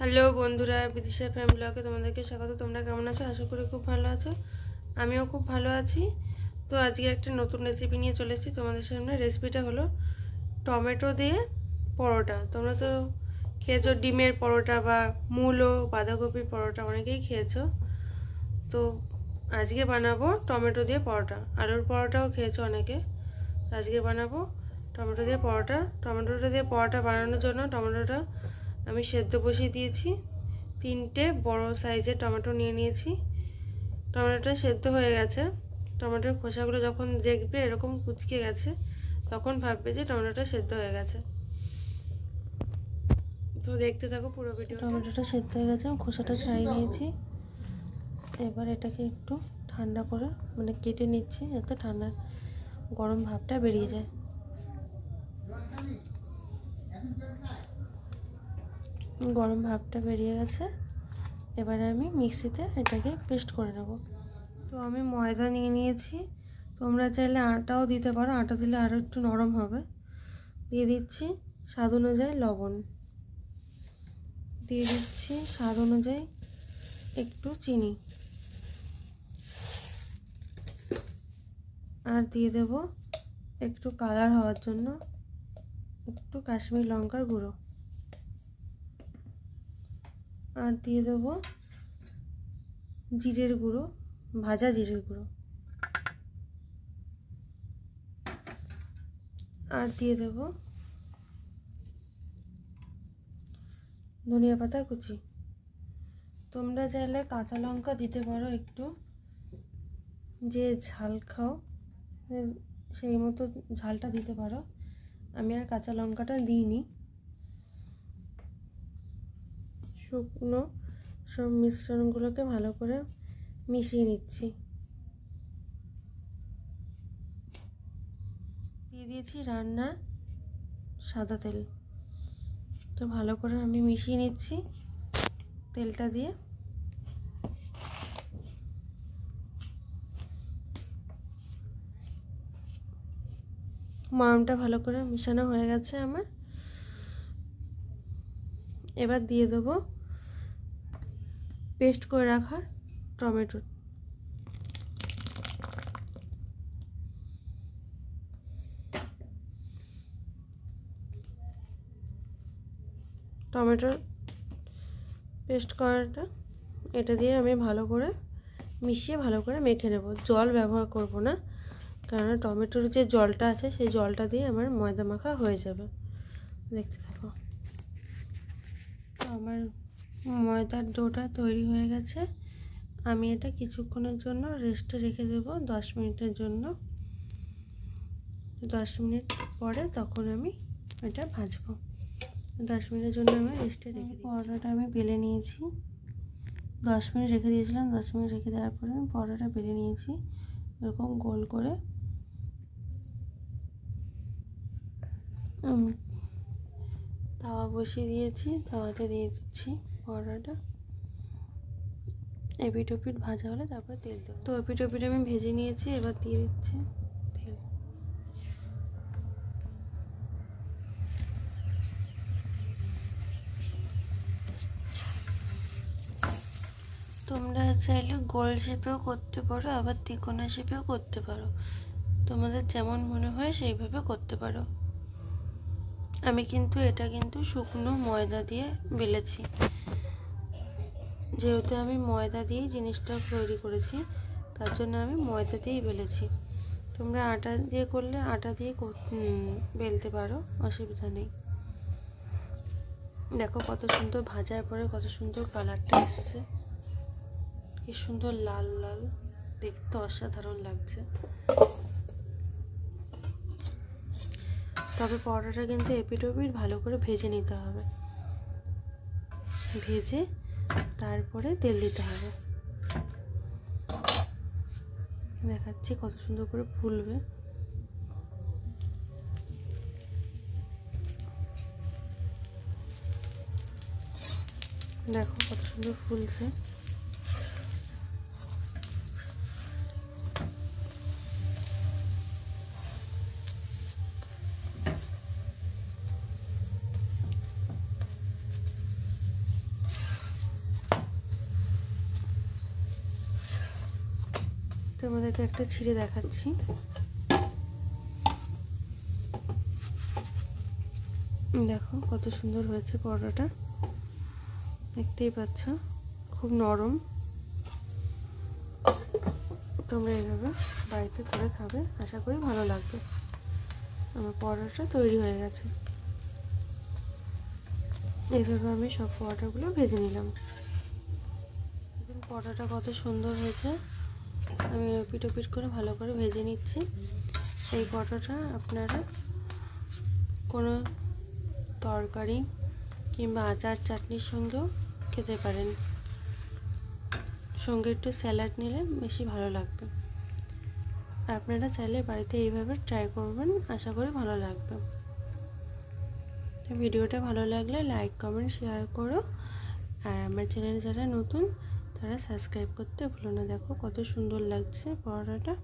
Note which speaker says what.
Speaker 1: Hello বন্ধুরা, Bidisha family ব্লগে তোমাদেরকে স্বাগত। তোমরা কেমন আছো? আশা করি খুব ভালো আছো। আমিও খুব ভালো আছি। তো আজকে একটা নতুন রেসিপি নিয়ে চলে এসেছি তোমাদের সামনে। রেসিপিটা হলো টমেটো দিয়ে পরোটা। তোমরা তো খেয়েছো ডিমের পরোটা বা মূলো বাঁধাকপির পরোটা, অনেকেই খেয়েছো। তো আজকে বানাবো টমেটো দিয়ে পরোটা। আলুর পরোটাও খেয়েছো অনেকে। আজকে বানাবো টমেটো দিয়ে পরোটা। টমেটোটা দিয়ে পরোটা বানানোর জন্য টমেটোটা আমি সেদ্ধ বসিয়ে দিয়েছি। 3টে বড় সাইজের টমেটো নিয়ে নিয়েছি। টমেটোটা সেদ্ধ হয়ে গেছে। টমেটোর খোসাগুলো যখন দেখবে এরকম কুচকে গেছে, তখন ভাববে যে টমেটোটা সেদ্ধ হয়ে গেছে। তো দেখতে থাকো পুরো ভিডিও। টমেটোটা সেদ্ধ হয়ে গেছে, খোসাটা ছাড়িয়ে নিয়েছি। এবার এটাকে একটু ঠান্ডা করে কেটে নিচ্ছি, যাতে ঠান্ডা গরম ভাবটা বেরিয়ে যায়। গরম ভাবটা বেরিয়ে গেছে। এবারে আমি মিক্সিতে এটাকে পেস্ট করে নেব। তো আমি ময়দা নিয়ে নিয়েছি। তোমরা চাইলে আটাও দিতে পারো, আটা দিলে আরও একটু নরম হবে। দিয়ে দিচ্ছি স্বাদ অনুযায়ী লবণ, দিয়ে দিচ্ছি স্বাদ অনুযায়ী একটু চিনি, আর দিয়ে দেব একটু কালার হওয়ার জন্য একটু কাশ্মীরি লঙ্কার গুঁড়ো, আর দিয়ে দেব জিরের গুঁড়ো, ভাজা জিরের গুঁড়ো, আর দিয়ে দেব ধনিয়া পাতা কুচি। তোমরা চাইলে কাঁচা লঙ্কা দিতে পারো একটু, যে ঝাল খাও সেই মতো ঝালটা দিতে পারো। আমি আর কাঁচা লঙ্কাটা দিইনি। শুকনো সব মিশ্রণগুলোকে ভালো করে মিশিয়ে নিচ্ছি। দিয়ে দিয়েছি রান্না সাদা তেল। তো ভালো করে আমি মিশিয়ে নিচ্ছি তেলটা দিয়ে। ময়ামটা ভালো করে মিশানো হয়ে গেছে আমার। এবার দিয়ে দেবো পেস্ট করে রাখা টমেটো। টমেটোর পেস্ট করাটা এটা দিয়ে আমি ভালো করে মিশিয়ে ভালো করে মেখে নেব। জল ব্যবহার করব না, কারণ টমেটোর যে জলটা আছে সেই জলটা দিয়ে আমার ময়দা মাখা হয়ে যাবে। দেখতে থাকো। আমার ময়দার ডোটা তৈরি হয়ে গেছে। আমি এটা কিছুক্ষণের জন্য রেস্টে রেখে দেব, 10 মিনিটের জন্য। 10 মিনিট পরে তখন আমি এটা ভাজবো। 10 মিনিটের জন্য আমি রেস্টে রেখে দিই। পরোটাটা আমি বেলে নিয়েছি। 10 মিনিট রেখে দিয়েছিলাম। 10 মিনিট রেখে দেওয়ার পরে আমি পরোটাটা বেলে নিয়েছি এরকম গোল করে। তাওয়া বসিয়ে দিয়েছি, তাওয়াতে দিয়ে দিচ্ছি পরোটাটা। এপিট ওপিট ভাজা হলে তারপর তেল দেবো। তো এপিট ওপিট আমি ভেজে নিয়েছি, এবার দিয়ে দিচ্ছি তেল। তোমরা চাইলে গোল শেপেও করতে পারো, আবার তিকোনা শেপেও করতে পারো। তোমাদের যেমন মনে হয় সেইভাবে করতে পারো। আমি কিন্তু এটা শুকনো ময়দা দিয়ে বেলেছি, যেহেতু আমি ময়দা দিয়েই জিনিসটা তৈরি করেছি, তার জন্য আমি ময়দা দিয়েই বেলেছি। তোমরা আটা দিয়ে করলে আটা দিয়ে বেলতে পারো, অসুবিধা নেই। দেখো কত সুন্দর ভাজার পরে কত সুন্দর কালারটা এসছে, কি সুন্দর লাল লাল, দেখতে অসাধারণ লাগছে। তবে পরোটাটা কিন্তু এপিট ওপিট ভালো করে ভেজে নিতে হবে। ভেজে তারপরে তেল দিতে হবে। দেখাচ্ছি কত সুন্দর করে ফুলবে। দেখো কত সুন্দর ফুলছে। তোমাদেরকে একটা ছিঁড়ে দেখাচ্ছি। দেখো কত সুন্দর হয়েছে পরোটাটা, দেখতেই পাচ্ছ খুব নরম। তোমরা এইভাবে বাড়িতে করে খাবে, আশা করি ভালো লাগবে। আমার পরোটা তৈরি হয়ে গেছে। এইভাবে আমি সব পরোটাগুলো ভেজে নিলাম। দেখুন পরোটা কত সুন্দর হয়েছে। আমি পিট পিট করে ভালো করে ভেজে নিচ্ছি। এই পরোটা আপনারা কোনো তরকারি কিংবা আচার চাটনির সঙ্গেও খেতে পারেন। সঙ্গে একটু স্যালাড নিলে বেশি ভালো লাগবে। আপনারা চাইলে বাড়িতে এইভাবে ট্রাই করবেন, আশা করি ভালো লাগবে। ভিডিওটা ভালো লাগলে লাইক কমেন্ট শেয়ার করো। আর আমার চ্যানেল যারা নতুন তারা সাবস্ক্রাইব করতে ভুলো না। দেখো কত সুন্দর লাগছে পরোটাটা।